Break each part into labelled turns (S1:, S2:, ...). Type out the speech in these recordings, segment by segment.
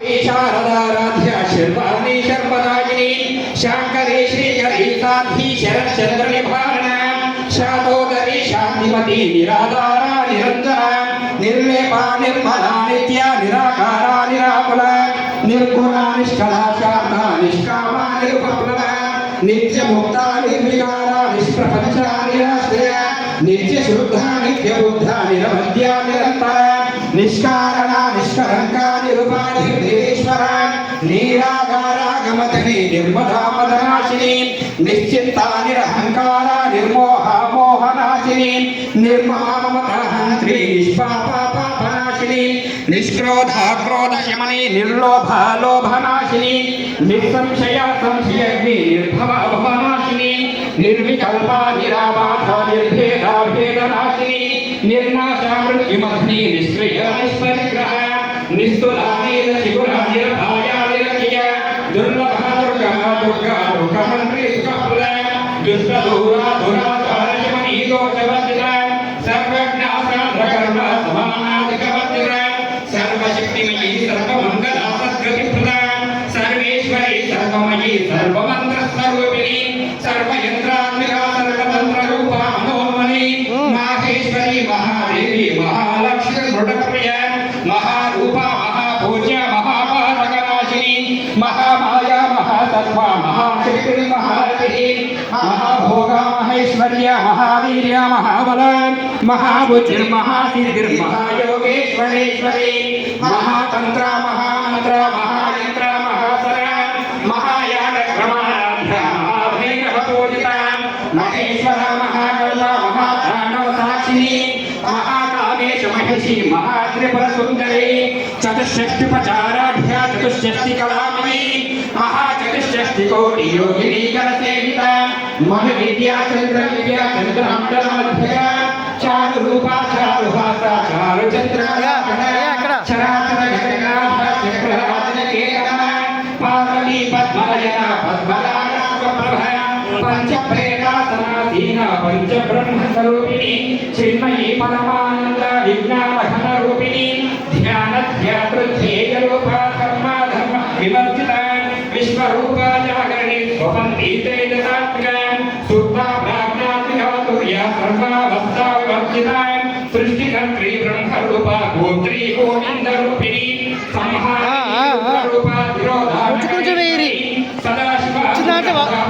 S1: शारदाराध्य शर्वाणी शर्पदायिनी शांकरी श्रीकरी साध्वी शरच्चंद्र निभारणा शातोदरी शांतिमती निराधारा निरंजना निर्लेपा निर्मला नित्या निराकारा निराकुला निर्गुणा निष्कला शांता निष्कामा निरुपप्लवा नित्य मुक्ता निर्विकारा निष्प्रपंचा निराश्रया नित्य शुद्धा नित्य बुद्धा निरवध्या निरंतरा निष्कारणा निष्कलंका निरुपा निर्देश्वरा निराकारा गमतनी निर्मदा मदनाशिनी निश्चित्ता निरहंकारा निर्मोहा मोहनाशिनी निर्ममता हंत्री निष्पापा पापनाशिनी निष्क्रोधा क्रोधशमनी निर्लोभा लोभनाशिनी निसंशया संशयग्नि निर्भवा भवनाशिनी निर्विकल्पा निराबाधा निर्भेदा भेदनाशिनी निर्नाशा मृत्युमग्नि निष्क्रिय निष्परिग्रह निस्तुला नीलशिखुरा निर्भया निरखिया दुर्लभा दुर्गमा दुर्गा दुर्गमन्त्री सुखप्रदा दुष्टदूरा दुराचारशमनी दोषवर्जिता सर्वज्ञा सान्द्रकर्मा समानाधिकवर्जिता सर्वशक्तिमयी सर्वमङ्गला सद्गतिप्रदा सर्वेश्वरी सर्वमयी सर्वमन्त्रस्वरूपिणी सर्वयन्त्रात्मिका सर्वतन्त्ररूपा मनोन्मनी माहेश्वरी महादेवी महालक्ष्मी मृडप्रिया महारूपा महापूज्या महापातकनाशिनी महामाया महासत्त्वा महाशक्ति महारतिः महाभोगा महेश्वर्या महावीर्या महाबला महाबुद्धिर्महासिद्धिर्महायोगेश्वरेश्वरी महातन्त्रा महामन्त्रा महायन्त्रा महासरा महायागक्रमाराध्या महाभैरवपूजिता महेश्वरा महाकला महाप्राणवसाक्षिणी महाकामेश महिषी महात्रिपुरसुन्दरी चतुष्षष्टिपचाराढ्या चतुष्षष्टिकलामयी महाचतुष्षष्टिकोटियोगिनी करसेविता महविद्या चन्द्रविद्या चन्द्रमण्डलमध्यया चारुरूपा चारुभासा चारुचन्द्रकला चराचरघटनाभा चक्रराजनकेतना पार्वती पद्मनयना पद्मनाभप्रभा पंचप्रेतासनासीना पंचब्रह्मस्वरूपिणी चिन्मयी परमानंद विज्ञानघनरूपिणी ध्यानध्यातृध्येयरूपा कर्मा धर्म विवर्जिता विश्वरूपा जागरणी स्वपन्ती तेजसात्मिका सुप्ता प्राज्ञात्मिका तुर्या सर्वावस्था विवर्जिता सृष्टिकर्त्री ब्रह्मरूपा गोत्री गोविन्दरूपिणी संहारूपा तिरोधारी सदाशिवा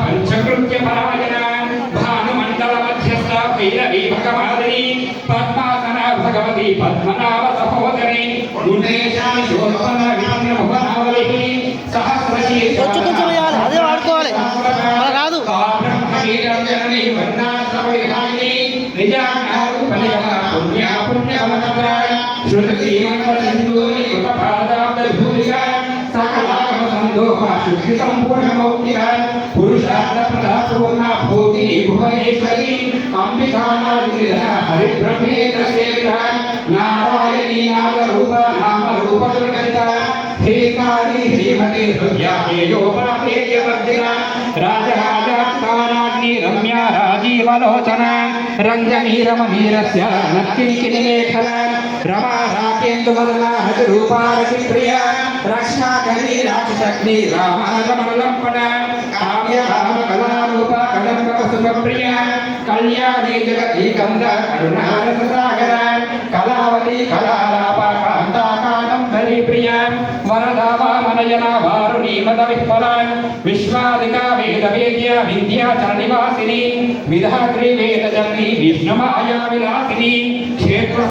S1: पंचकृत्य परायणा भानुमंडल मध्यस्था भैरवी भगवादिनी पद्मासना भगवती पद्मनाभ सहोदरी गुणेशा शोभन विष्णु भुवनावली सहस्रशीर्ष
S2: అదే వాడుకోవాలి అలా కాదు
S1: బ్రహ్మవీర్యంజనని వర్ణాశ్రమవిధాయిని నిజాకారూపనియమ పుణ్య పుణ్యవనప్రాయ శృతజీవనసింధూరి కృతపాదాబ్ధూలిక సకలాగమ సందోహ శుద్ధి సంపూర్ణమౌక్తిక పురుషార్థ ప్రదాపూర్ణ భూతి భువనేశ్వరి అంబికానాదినిధ హరిబ్రహ్మేంద్ర సేవిత నారాయణీ నాగరూప నామరూప దుర్గంధ हे काली श्रीमती हृदयायोपाप्रेयवर्जिना राजराजात्काराग्नि रम्या राजीवलोचना रञ्जनी रमणीरस्य नक्किनिकिनिलेखना रमा राकेन्दुवदना हजरूपा रतिप्रिया रक्षाकरी राक्षसग्नि रामागमनलम्पना काम्य रामकलारूपा कदम्बकसुभप्रिया कल्याणी जगती कन्द करुणारससागरा कलावती कलालापा कान्ता कादम्बरी प्रिया वरदा वामनयना वारुणी मदविह्वला विश्वादिका वेदवेद्या विद्याचरणनिवासिनी विधात्री वेदजननी विष्णुमाया विलास